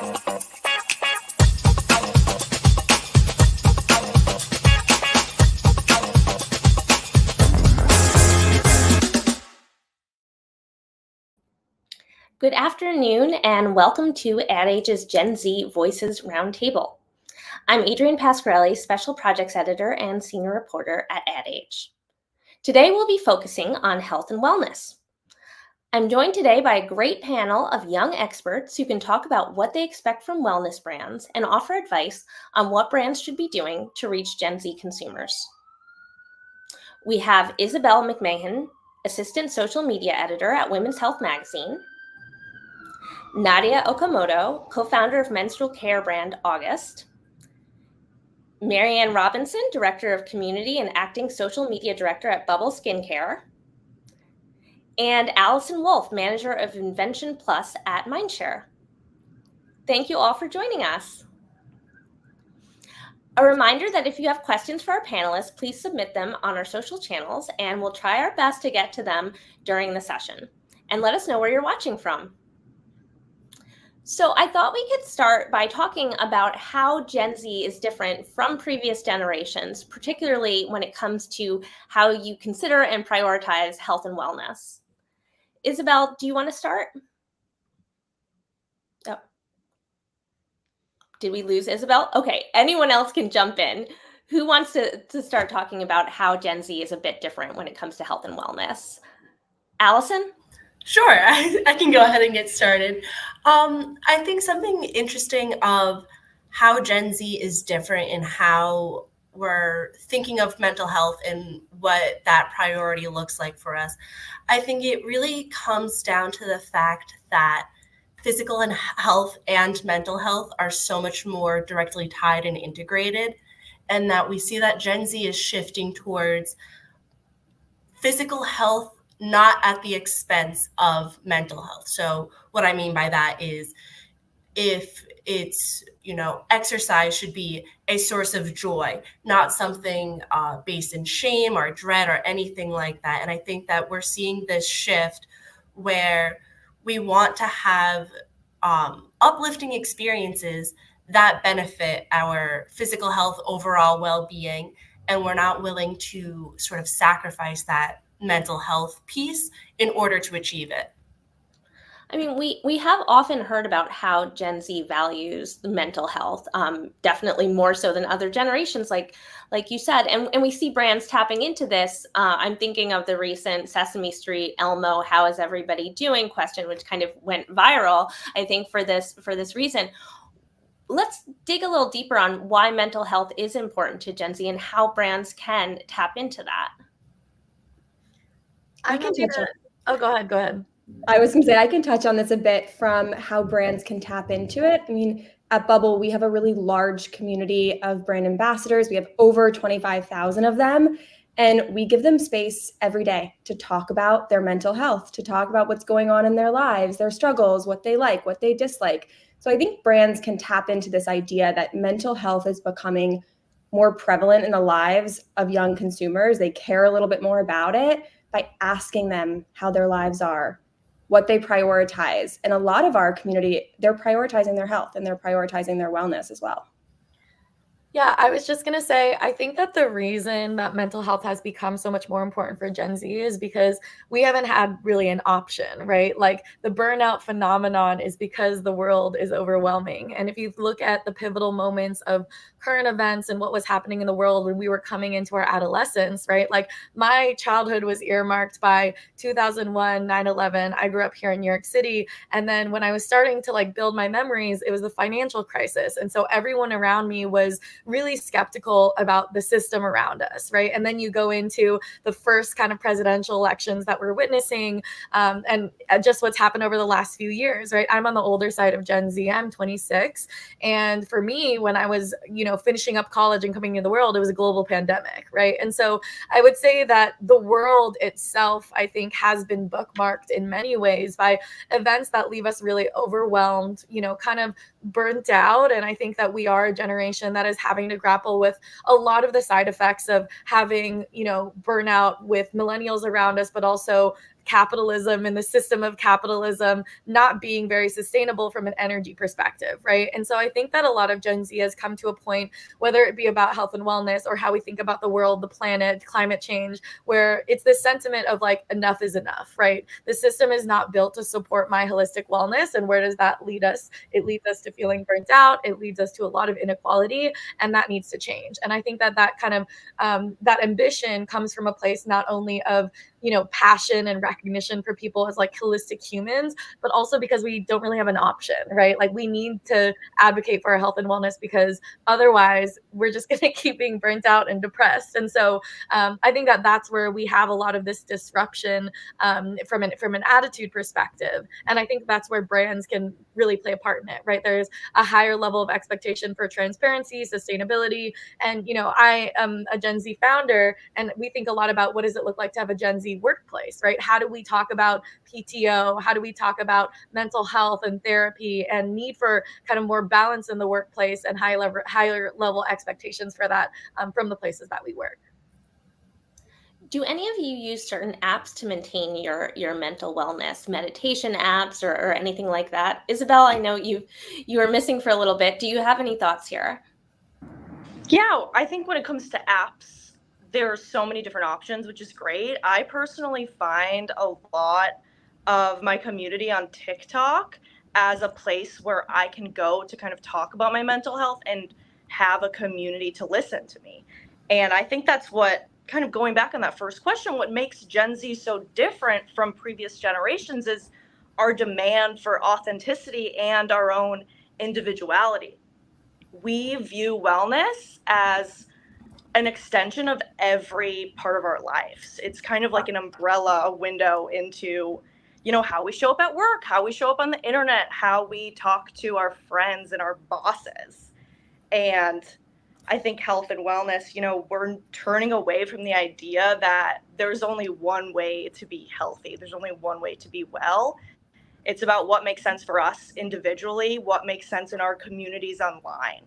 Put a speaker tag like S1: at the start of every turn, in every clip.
S1: Good afternoon and welcome to AdAge's Gen Z Voices Roundtable. I'm Adrienne Pasquarelli, Special Projects Editor and Senior Reporter at AdAge. Today we'll be focusing on health and wellness. I'm joined today by a great panel of young experts who can talk about what they expect from wellness brands and offer advice on what brands should be doing to reach Gen Z consumers. We have Isabel McMahon, Assistant Social Media Editor at Women's Health Magazine, Nadia Okamoto, co-founder of menstrual care brand August, Marianne Robinson, Director of Community and Acting Social Media Director at Bubble Skincare, and Allison Wolf, Manager of Invention Plus at Mindshare. Thank you all for joining us. A reminder that if you have questions for our panelists, please submit them on our social channels and we'll try our best to get to them during the session. And let us know where you're watching from. So I thought we could start by talking about how Gen Z is different from previous generations, particularly when it comes to how you consider and prioritize health and wellness. Isabel, do you want to start? Oh. Did we lose Isabel? Okay, anyone else can jump in. Who wants to start talking about how Gen Z is a bit different when it comes to health and wellness? Allison?
S2: Sure, I can go ahead and get started. I think something interesting of how Gen Z is different in how we're thinking of mental health and what that priority looks like for us. I think it really comes down to the fact that physical health and mental health are so much more directly tied and integrated, and that we see that Gen Z is shifting towards physical health not at the expense of mental health. So what I mean by that is if it's, exercise should be a source of joy, not something based in shame or dread or anything like that. And I think that we're seeing this shift where we want to have uplifting experiences that benefit our physical health, overall well-being, and we're not willing to sort of sacrifice that mental health piece in order to achieve it.
S1: I mean, we have often heard about how Gen Z values mental health, definitely more so than other generations, like you said, and we see brands tapping into this. I'm thinking of the recent Sesame Street Elmo "How is everybody doing?" question, which kind of went viral, I think, for this reason. Let's dig a little deeper on why mental health is important to Gen Z and how brands can tap into that.
S3: I can touch on. Oh, go ahead.
S4: I was going to say, I can touch on this a bit from how brands can tap into it. I mean, at Bubble, we have a really large community of brand ambassadors. We have over 25,000 of them, and we give them space every day to talk about their mental health, to talk about what's going on in their lives, their struggles, what they like, what they dislike. So I think brands can tap into this idea that mental health is becoming more prevalent in the lives of young consumers. They care a little bit more about it by asking them how their lives are, what they prioritize. And a lot of our community, they're prioritizing their health and they're prioritizing their wellness as well.
S3: Yeah, I was just going to say, I think that the reason that mental health has become so much more important for Gen Z is because we haven't had really an option, right? Like the burnout phenomenon is because the world is overwhelming. And if you look at the pivotal moments of current events and what was happening in the world when we were coming into our adolescence, right? Like my childhood was earmarked by 2001, 9/11. I grew up here in New York City. And then when I was starting to build my memories, it was the financial crisis. And so everyone around me was really skeptical about the system around us, right? And then you go into the first kind of presidential elections that we're witnessing, and just what's happened over the last few years, right? I'm on the older side of Gen Z. I'm 26. And for me, when I was, finishing up college and coming into the world, it was a global pandemic, right? And so I would say that the world itself, I think, has been bookmarked in many ways by events that leave us really overwhelmed, kind of burnt out. And I think that we are a generation that is having to grapple with a lot of the side effects of having, burnout with millennials around us, but also capitalism and the system of capitalism not being very sustainable from an energy perspective, right? And so I think that a lot of Gen Z has come to a point, whether it be about health and wellness or how we think about the world, the planet, climate change, where it's this sentiment of like, enough is enough, right? The system is not built to support my holistic wellness. And where does that lead us? It leads us to feeling burnt out. It leads us to a lot of inequality, and that needs to change. And I think that that kind of that ambition comes from a place not only of, you know, passion and recognition for people as like holistic humans, but also because we don't really have an option, right? Like we need to advocate for our health and wellness, because otherwise we're just going to keep being burnt out and depressed. And so I think that that's where we have a lot of this disruption from an attitude perspective. And I think that's where brands can really play a part in it, right? There's a higher level of expectation for transparency, sustainability. And, you know, I am a Gen Z founder, and we think a lot about what does it look like to have a Gen Z workplace, right? How do we talk about PTO? How do we talk about mental health and therapy and need for kind of more balance in the workplace and higher level expectations for that from the places that we work?
S1: Do any of you use certain apps to maintain your mental wellness, meditation apps or anything like that? Isabel, I know you were missing for a little bit. Do you have any thoughts here?
S5: Yeah, I think when it comes to apps, there are so many different options, which is great. I personally find a lot of my community on TikTok as a place where I can go to kind of talk about my mental health and have a community to listen to me. And I think that's what, kind of going back on that first question, what makes Gen Z so different from previous generations is our demand for authenticity and our own individuality. We view wellness as an extension of every part of our lives. It's kind of like an umbrella, a window into, you know, how we show up at work, how we show up on the internet, how we talk to our friends and our bosses. And I think health and wellness, you know, we're turning away from the idea that there's only one way to be healthy. There's only one way to be well. It's about what makes sense for us individually, what makes sense in our communities online.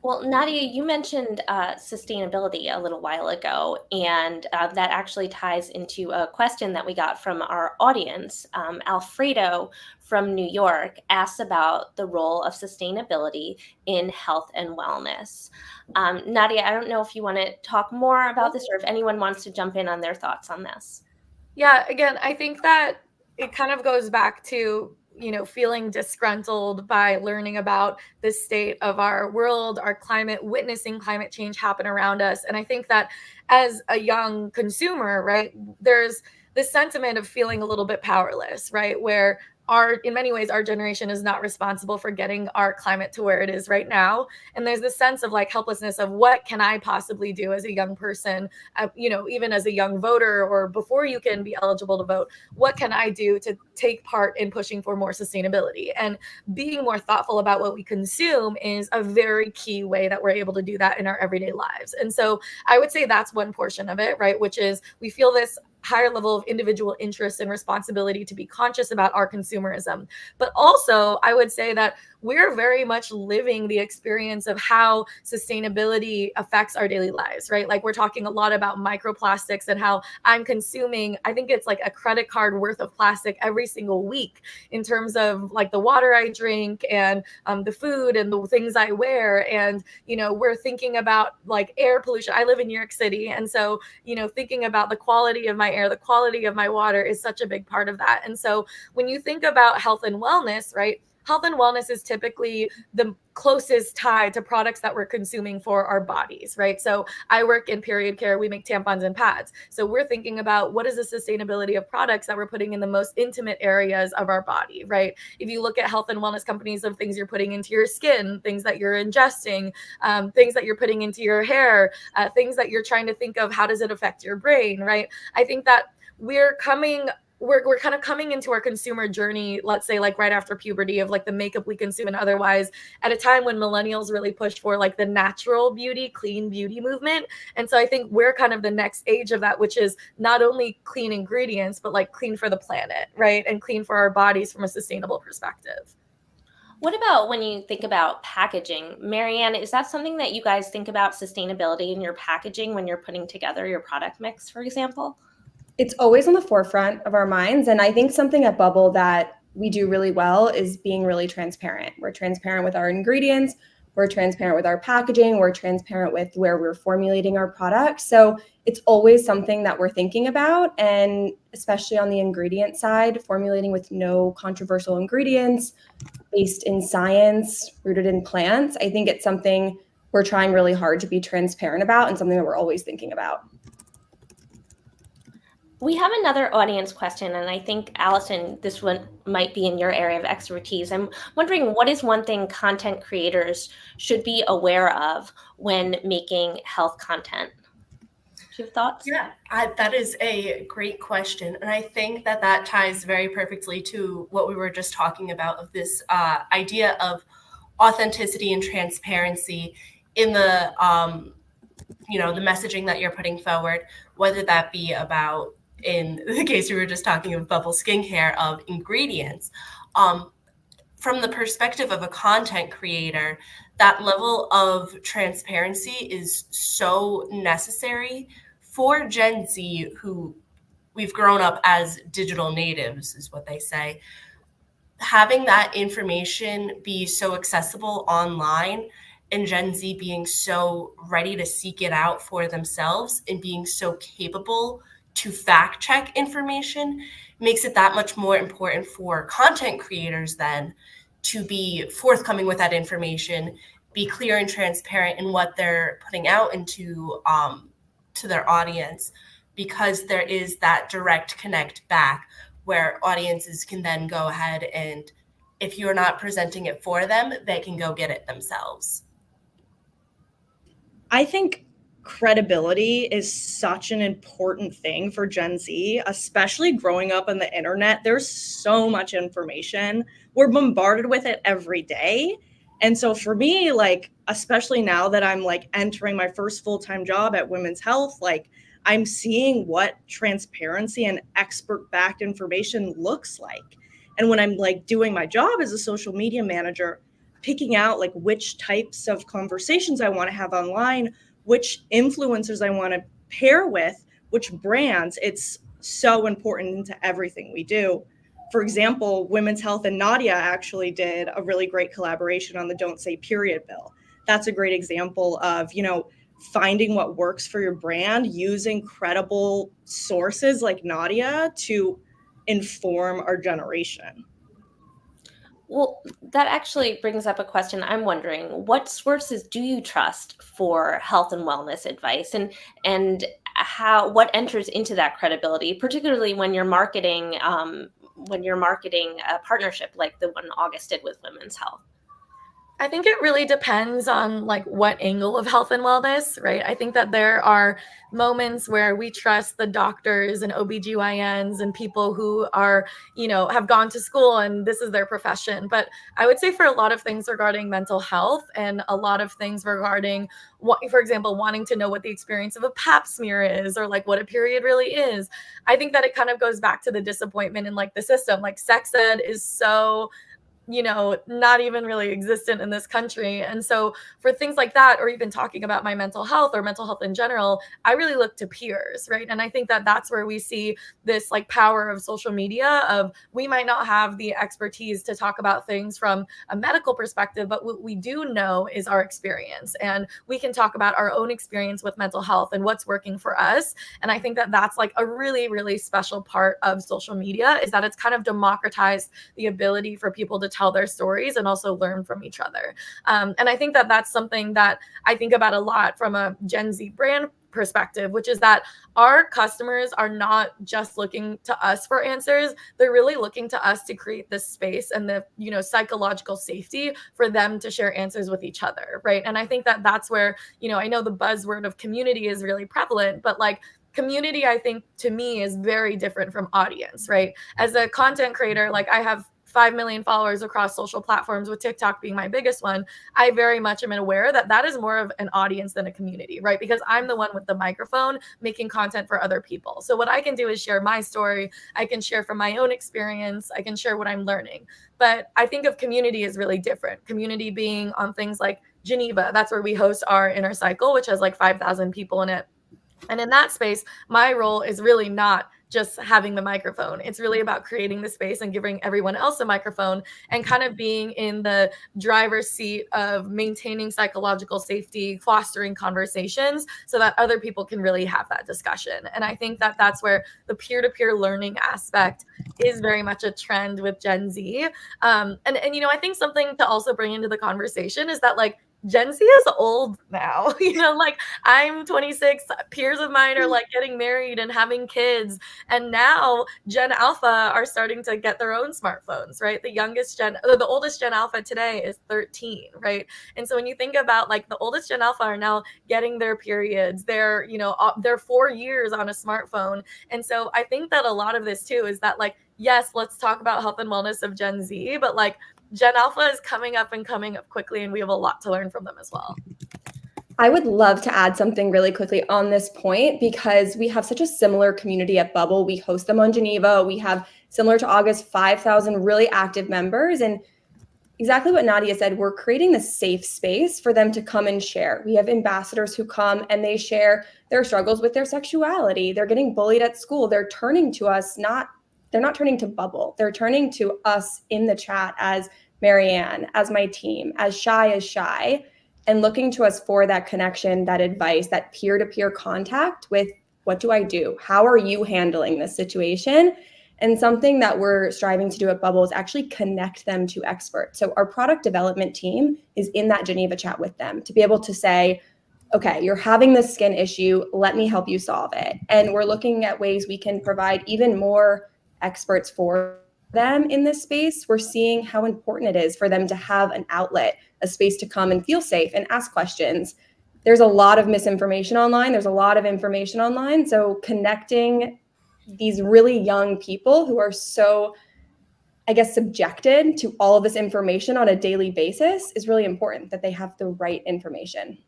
S1: Well, Nadia, you mentioned sustainability a little while ago, and that actually ties into a question that we got from our audience. Alfredo from New York asked about the role of sustainability in health and wellness. Nadia, I don't know if you want to talk more about this or if anyone wants to jump in on their thoughts on this.
S3: Yeah, again, I think that it kind of goes back to, you know, feeling disgruntled by learning about the state of our world, our climate, witnessing climate change happen around us. And I think that as a young consumer, right, there's this sentiment of feeling a little bit powerless, right, where in many ways, our generation is not responsible for getting our climate to where it is right now. And there's this sense of like helplessness of what can I possibly do as a young person, you know, even as a young voter or before you can be eligible to vote, what can I do to take part in pushing for more sustainability? And being more thoughtful about what we consume is a very key way that we're able to do that in our everyday lives. And so I would say that's one portion of it, right? Which is we feel this higher level of individual interest and responsibility to be conscious about our consumerism. But also, I would say that we're very much living the experience of how sustainability affects our daily lives, right? Like we're talking a lot about microplastics and how I'm consuming, I think it's like a credit card worth of plastic every single week in terms of like the water I drink and the food and the things I wear. And, you know, we're thinking about like air pollution. I live in New York City. And so, you know, thinking about the quality of my air, the quality of my water is such a big part of that. And so when you think about health and wellness, right? Health and wellness is typically the closest tie to products that we're consuming for our bodies, right? So I work in period care. We make tampons and pads. So we're thinking about what is the sustainability of products that we're putting in the most intimate areas of our body, right? If you look at health and wellness companies of things you're putting into your skin, things that you're ingesting, things that you're putting into your hair, things that you're trying to think of, how does it affect your brain, right? I think that we're kind of coming into our consumer journey, let's say like right after puberty, of like the makeup we consume and otherwise, at a time when millennials really push for like the natural beauty, clean beauty movement. And so I think we're kind of the next age of that, which is not only clean ingredients, but like clean for the planet, right? And clean for our bodies from a sustainable perspective.
S1: What about when you think about packaging? Marianne, is that something that you guys think about, sustainability in your packaging when you're putting together your product mix, for example?
S4: It's always on the forefront of our minds. And I think something at Bubble that we do really well is being really transparent. We're transparent with our ingredients, we're transparent with our packaging, we're transparent with where we're formulating our product. So it's always something that we're thinking about. And especially on the ingredient side, formulating with no controversial ingredients, based in science, rooted in plants. I think it's something we're trying really hard to be transparent about and something that we're always thinking about.
S1: We have another audience question, and I think, Allison, this one might be in your area of expertise. I'm wondering, what is one thing content creators should be aware of when making health content? Do you have thoughts?
S2: Yeah, that is a great question. And I think that ties very perfectly to what we were just talking about, of this idea of authenticity and transparency in the the messaging that you're putting forward, whether that be about, in the case we were just talking of Bubble Skincare, of ingredients. From the perspective of a content creator, that level of transparency is so necessary for Gen Z, who we've grown up as digital natives, is what they say. Having that information be so accessible online, and Gen Z being so ready to seek it out for themselves and being so capable to fact check information, makes it that much more important for content creators then to be forthcoming with that information, be clear and transparent in what they're putting out into to their audience, because there is that direct connect back where audiences can then go ahead and, if you're not presenting it for them, they can go get it themselves.
S6: I think credibility is such an important thing for Gen Z, especially growing up on the internet. There's so much information. We're bombarded with it every day. And so for me, like, especially now that I'm like entering my first full-time job at Women's Health, like, I'm seeing what transparency and expert-backed information looks like. And when I'm like doing my job as a social media manager, picking out like which types of conversations I want to have online, which influencers I want to pair with, which brands, it's so important into everything we do. For example, Women's Health and Nadia actually did a really great collaboration on the Don't Say Period bill. That's a great example of, finding what works for your brand, using credible sources like Nadia to inform our generation.
S1: Well, that actually brings up a question. I'm wondering, what sources do you trust for health and wellness advice, and what enters into that credibility, particularly when you're marketing a partnership like the one August did with Women's Health?
S3: I think it really depends on like what angle of health and wellness, right? I think that there are moments where we trust the doctors and OBGYNs and people who are, have gone to school and this is their profession. But I would say for a lot of things regarding mental health and a lot of things regarding what, for example, wanting to know what the experience of a pap smear is, or like what a period really is, I think that it kind of goes back to the disappointment in like the system. Like sex ed is so not even really existent in this country. And so for things like that, or even talking about my mental health or mental health in general, I really look to peers, right? And I think that that's where we see this like power of social media, of we might not have the expertise to talk about things from a medical perspective, but what we do know is our experience. And we can talk about our own experience with mental health and what's working for us. And I think that that's like a really, really special part of social media, is that it's kind of democratized the ability for people to tell their stories and also learn from each other. And I think that that's something that I think about a lot from a Gen Z brand perspective, which is that our customers are not just looking to us for answers. They're really looking to us to create this space and the, psychological safety for them to share answers with each other. Right. And I think that that's where, I know the buzzword of community is really prevalent, but like, community, I think, to me, is very different from audience, right? As a content creator, like I have 5 million followers across social platforms, with TikTok being my biggest one, I very much am aware that that is more of an audience than a community, right? Because I'm the one with the microphone making content for other people. So what I can do is share my story. I can share from my own experience. I can share what I'm learning. But I think of community as really different. Community being on things like Geneva. That's where we host our inner cycle, which has like 5,000 people in it. And in that space, my role is really not just having the microphone. It's really about creating the space and giving everyone else a microphone and kind of being in the driver's seat of maintaining psychological safety, fostering conversations so that other people can really have that discussion. And I think that that's where the peer-to-peer learning aspect is very much a trend with Gen Z. And you know, I think something to also bring into the conversation is that like Gen Z is old now. You know, like I'm 26, peers of mine are like getting married and having kids. And now Gen Alpha are starting to get their own smartphones, right? The oldest Gen Alpha today is 13, right? And so when you think about like the oldest Gen Alpha are now getting their periods, they're 4 years on a smartphone. And so I think that a lot of this too is that like, yes, let's talk about health and wellness of Gen Z, but like Gen Alpha is coming up quickly, and we have a lot to learn from them as well.
S4: I would love to add something really quickly on this point because we have such a similar community at Bubble. We host them on Geneva. We have, similar to August, 5,000 really active members. And exactly what Nadia said, we're creating this safe space for them to come and share. We have ambassadors who come and they share their struggles with their sexuality. They're getting bullied at school. They're turning to us, they're not turning to Bubble. They're turning to us in the chat as Marianne, as my team, as Shy, and looking to us for that connection, that advice, that peer-to-peer contact with what do I do? How are you handling this situation? And something that we're striving to do at Bubble is actually connect them to experts. So our product development team is in that Geneva chat with them to be able to say, okay, you're having this skin issue, let me help you solve it. And we're looking at ways we can provide even more experts for them in this space. We're seeing how important it is for them to have an outlet, a space to come and feel safe and ask questions. There's a lot of misinformation online. There's a lot of information online. So connecting these really young people who are so, I guess, subjected to all of this information on a daily basis is really important, that they have the right information.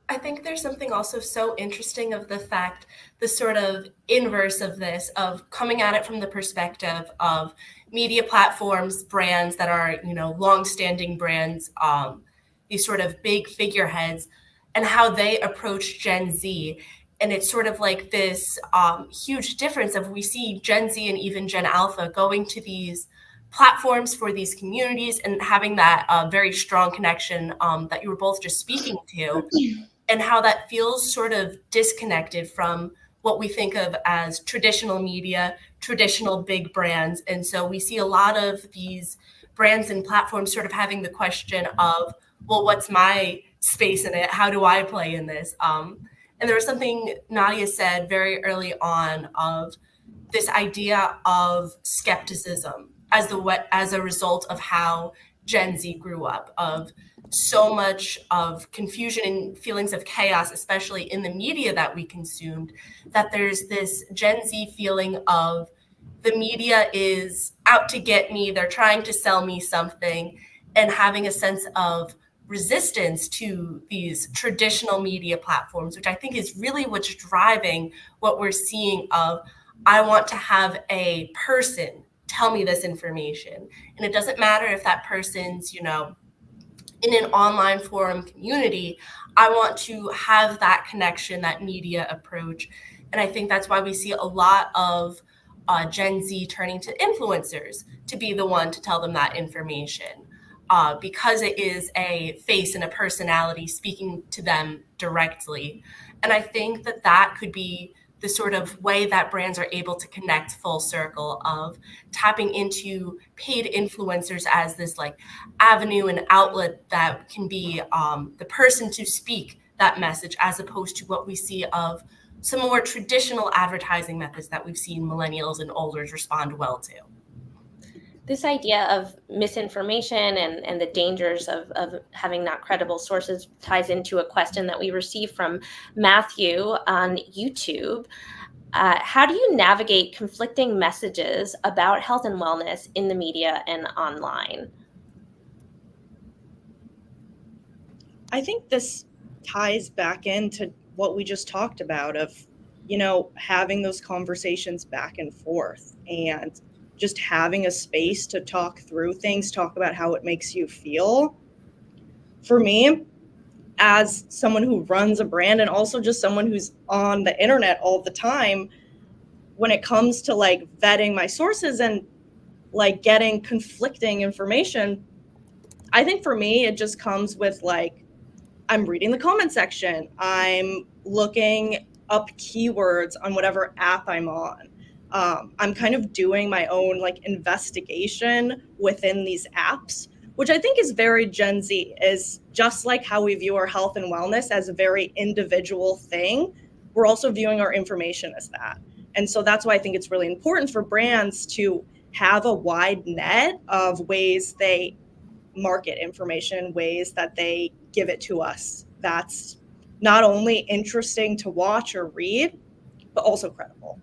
S2: I think there's something also so interesting of the fact, the sort of inverse of this, of coming at it from the perspective of media platforms, brands that are, long-standing brands, these sort of big figureheads, and how they approach Gen Z. And it's sort of like this huge difference of we see Gen Z and even Gen Alpha going to these platforms for these communities and having that very strong connection that you were both just speaking to, and how that feels sort of disconnected from what we think of as traditional media, traditional big brands. And so we see a lot of these brands and platforms sort of having the question of, well, what's my space in it? How do I play in this? And there was something Nadia said very early on of this idea of skepticism as a result of how Gen Z grew up, of so much of confusion and feelings of chaos, especially in the media that we consumed, that there's this Gen Z feeling of the media is out to get me, they're trying to sell me something, and having a sense of resistance to these traditional media platforms, which I think is really what's driving what we're seeing of, I want to have a person tell me this information. And it doesn't matter if that person's, in an online forum community, I want to have that connection, that media approach. And I think that's why we see a lot of Gen Z turning to influencers to be the one to tell them that information, because it is a face and a personality speaking to them directly. And I think that could be the sort of way that brands are able to connect full circle of tapping into paid influencers as this like avenue and outlet that can be the person to speak that message, as opposed to what we see of some more traditional advertising methods that we've seen millennials and olders respond well to.
S1: This idea of misinformation and the dangers of having not credible sources ties into a question that we received from Matthew on YouTube. How do you navigate conflicting messages about health and wellness in the media and online?
S6: I think this ties back into what we just talked about of, you know, having those conversations back and forth and just having a space to talk through things, talk about how it makes you feel. For me, as someone who runs a brand and also just someone who's on the internet all the time, when it comes to like vetting my sources and like getting conflicting information, I think for me, it just comes with like, I'm reading the comment section. I'm looking up keywords on whatever app I'm on. I'm kind of doing my own like investigation within these apps, which I think is very Gen Z, is just like how we view our health and wellness as a very individual thing. We're also viewing our information as that. And so that's why I think it's really important for brands to have a wide net of ways they market information, ways that they give it to us. That's not only interesting to watch or read, but also credible.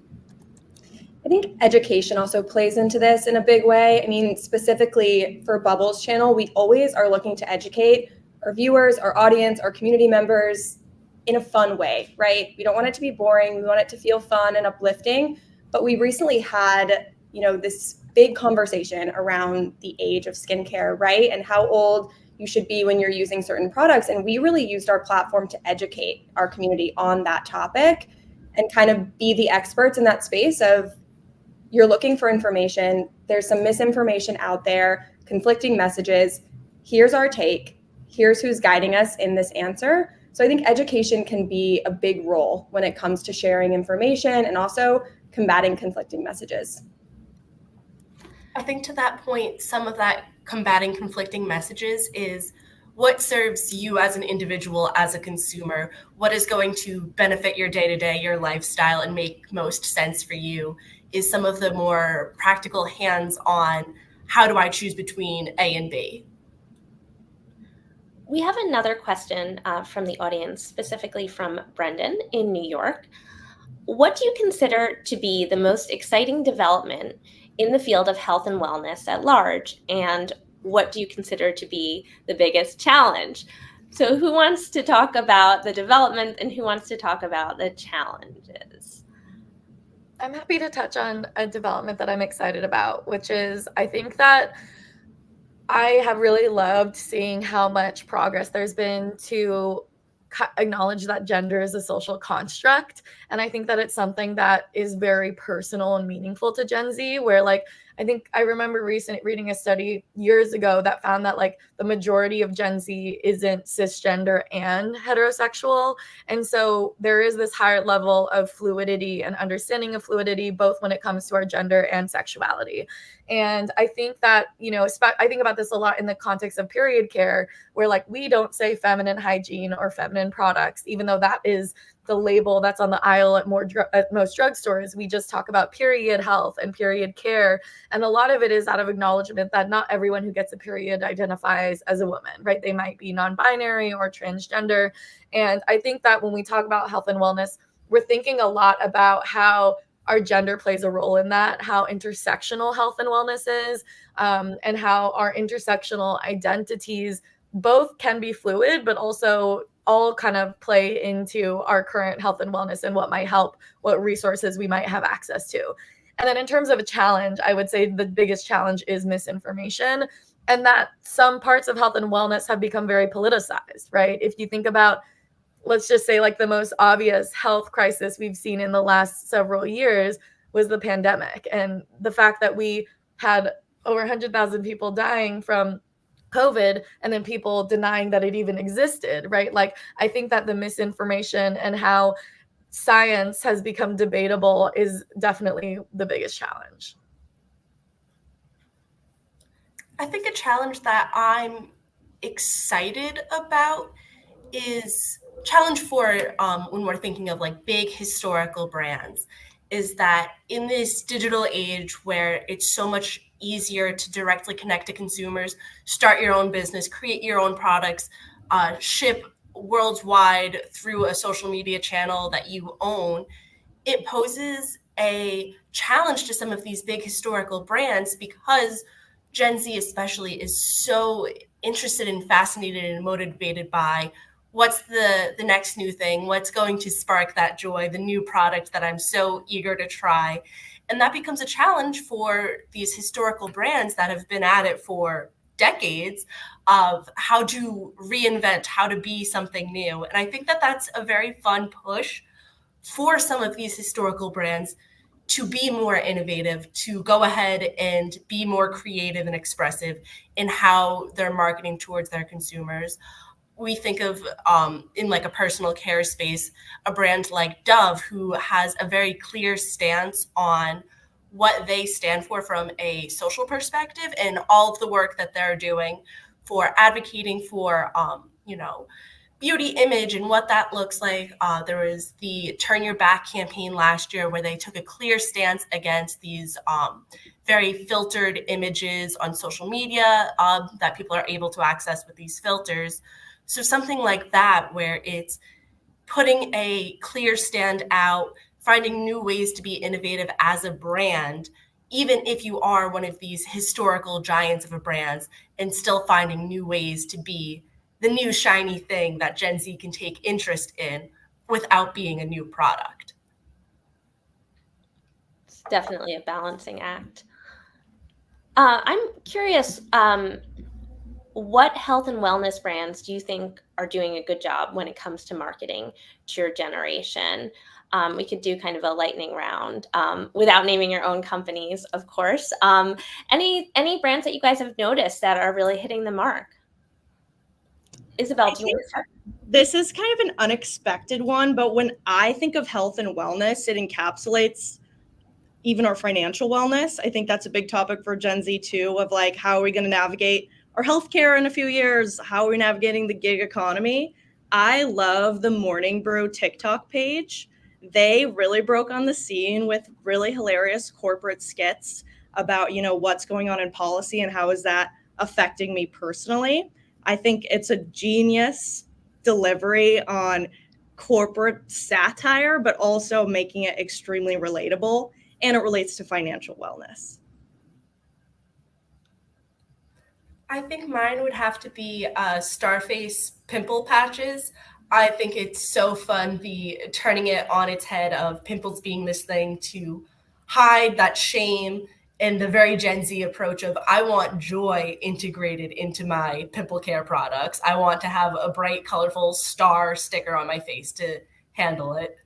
S4: I think education also plays into this in a big way. I mean, specifically for Bubble's channel, we always are looking to educate our viewers, our audience, our community members in a fun way, right? We don't want it to be boring. We want it to feel fun and uplifting. But we recently had, this big conversation around the age of skincare, right? And how old you should be when you're using certain products. And we really used our platform to educate our community on that topic and kind of be the experts in that space of, you're looking for information, there's some misinformation out there, conflicting messages. Here's our take. Here's who's guiding us in this answer. So I think education can be a big role when it comes to sharing information and also combating conflicting messages.
S2: I think to that point, some of that combating conflicting messages is what serves you as an individual, as a consumer, what is going to benefit your day-to-day, your lifestyle, and make most sense for you is some of the more practical hands-on, how do I choose between A and B?
S1: We have another question from the audience, specifically from Brendan in New York. What do you consider to be the most exciting development in the field of health and wellness at large? And what do you consider to be the biggest challenge? So who wants to talk about the development and who wants to talk about the challenges?
S3: I'm happy to touch on a development that I'm excited about, which is I think that I have really loved seeing how much progress there's been to acknowledge that gender is a social construct. And I think that it's something that is very personal and meaningful to Gen Z, where like, I think I remember reading a study years ago that found that like the majority of Gen Z isn't cisgender and heterosexual. And so there is this higher level of fluidity and understanding of fluidity, both when it comes to our gender and sexuality. And I think that, I think about this a lot in the context of period care, where like we don't say feminine hygiene or feminine products, even though that is the label that's on the aisle at most drugstores. We just talk about period health and period care. And a lot of it is out of acknowledgement that not everyone who gets a period identifies as a woman, right? They might be non-binary or transgender. And I think that when we talk about health and wellness, we're thinking a lot about how our gender plays a role in that, how intersectional health and wellness is, and how our intersectional identities both can be fluid, but also all kind of play into our current health and wellness and what might help, what resources we might have access to. And then in terms of a challenge, I would say the biggest challenge is misinformation, and that some parts of health and wellness have become very politicized, right? If you think about, let's just say like the most obvious health crisis we've seen in the last several years was the pandemic. And the fact that we had over 100,000 people dying from COVID and then people denying that it even existed, right? Like, I think that the misinformation and how science has become debatable is definitely the biggest challenge.
S2: I think a challenge that I'm excited about is challenge for when we're thinking of like big historical brands is that in this digital age where it's so much easier to directly connect to consumers, start your own business, create your own products, ship worldwide through a social media channel that you own, it poses a challenge to some of these big historical brands because Gen Z especially is so interested and fascinated and motivated by what's the next new thing, what's going to spark that joy, the new product that I'm so eager to try. And that becomes a challenge for these historical brands that have been at it for decades of how to reinvent, how to be something new. And I think that that's a very fun push for some of these historical brands to be more innovative, to go ahead and be more creative and expressive in how they're marketing towards their consumers. We think of in like a personal care space, a brand like Dove, who has a very clear stance on what they stand for from a social perspective and all of the work that they're doing for advocating for, beauty image and what that looks like. There was the Turn Your Back campaign last year where they took a clear stance against these very filtered images on social media that people are able to access with these filters. So something like that, where it's putting a clear stand out, finding new ways to be innovative as a brand, even if you are one of these historical giants of a brand, and still finding new ways to be the new shiny thing that Gen Z can take interest in without being a new product.
S1: It's definitely a balancing act. I'm curious, what health and wellness brands do you think are doing a good job when it comes to marketing to your generation? We could do kind of a lightning round without naming your own companies, of course. Any brands that you guys have noticed that are really hitting the mark? Isabel, do you want to start?
S6: This is kind of an unexpected one, but when I think of health and wellness, it encapsulates even our financial wellness. I think that's a big topic for Gen Z too, of like, how are we going to navigate our healthcare in a few years? How are we navigating the gig economy? I love the Morning Brew TikTok page. They really broke on the scene with really hilarious corporate skits about, what's going on in policy and how is that affecting me personally. I think it's a genius delivery on corporate satire, but also making it extremely relatable, and it relates to financial wellness.
S2: I think mine would have to be Starface pimple patches. I think it's so fun, the turning it on its head of pimples being this thing to hide that shame, and the very Gen Z approach of I want joy integrated into my pimple care products. I want to have a bright, colorful star sticker on my face to handle it.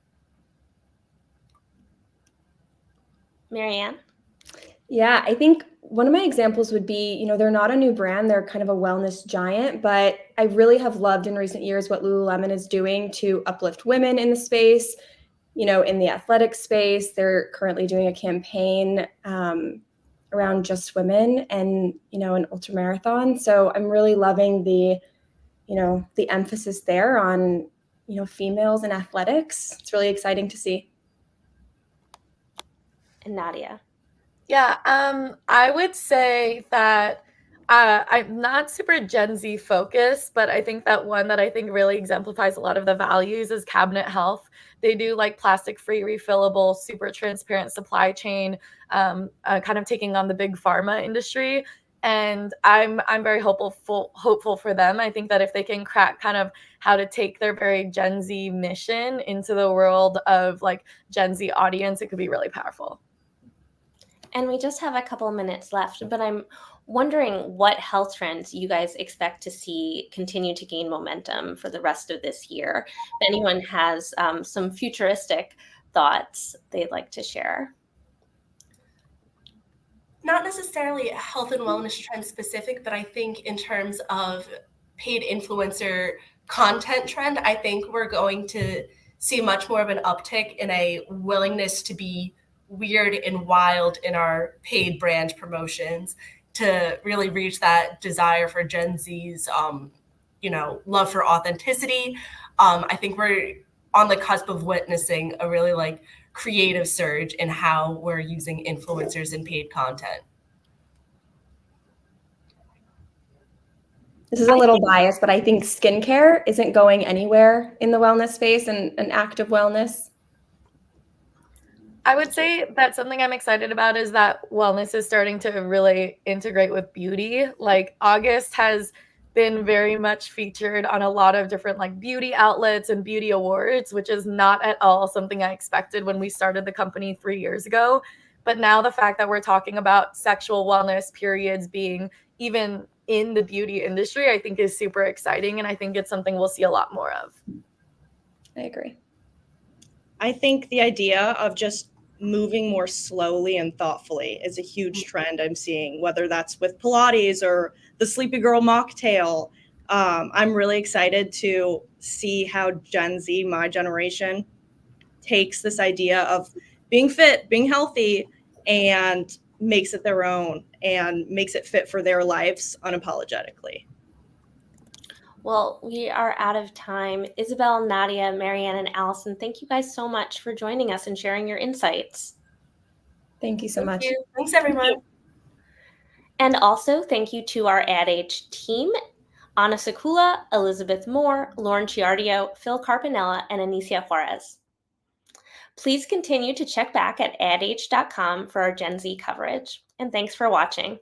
S1: Marianne?
S4: Yeah, I think one of my examples would be, they're not a new brand, they're kind of a wellness giant, but I really have loved in recent years what Lululemon is doing to uplift women in the space, in the athletic space. They're currently doing a campaign around just women and, an ultra marathon. So I'm really loving the emphasis there on, females in athletics. It's really exciting to see.
S1: And Nadia?
S3: Yeah, I would say that I'm not super Gen Z focused, but I think that one that I think really exemplifies a lot of the values is Cabinet Health. They do like plastic-free, refillable, super transparent supply chain, kind of taking on the big pharma industry. And I'm very hopeful for them. I think that if they can crack kind of how to take their very Gen Z mission into the world of like Gen Z audience, it could be really powerful.
S1: And we just have a couple of minutes left, but I'm wondering what health trends you guys expect to see continue to gain momentum for the rest of this year. If anyone has some futuristic thoughts they'd like to share.
S2: Not necessarily health and wellness trend specific, but I think in terms of paid influencer content trend, I think we're going to see much more of an uptick in a willingness to be weird and wild in our paid brand promotions to really reach that desire for Gen Z's, love for authenticity. I think we're on the cusp of witnessing a really creative surge in how we're using influencers in paid content.
S4: This is a little biased, but I think skincare isn't going anywhere in the wellness space and active wellness.
S3: I would say that something I'm excited about is that wellness is starting to really integrate with beauty. Like August has been very much featured on a lot of different like beauty outlets and beauty awards, which is not at all something I expected when we started the company 3 years ago. But now the fact that we're talking about sexual wellness periods being even in the beauty industry, I think is super exciting. And I think it's something we'll see a lot more of.
S4: I agree.
S6: I think the idea of just moving more slowly and thoughtfully is a huge trend I'm seeing, whether that's with Pilates or the Sleepy Girl mocktail. I'm really excited to see how Gen Z, my generation, takes this idea of being fit, being healthy, and makes it their own and makes it fit for their lives unapologetically.
S1: Well, we are out of time. Isabel, Nadia, Marianne, and Allison, thank you guys so much for joining us and sharing your insights.
S4: Thank you so much.
S2: Thanks, everyone.
S1: And also, thank you to our Ad Age team, Anna Sakula, Elizabeth Moore, Lauren Chiardio, Phil Carpinella, and Anicia Juarez. Please continue to check back at adage.com for our Gen Z coverage. And thanks for watching.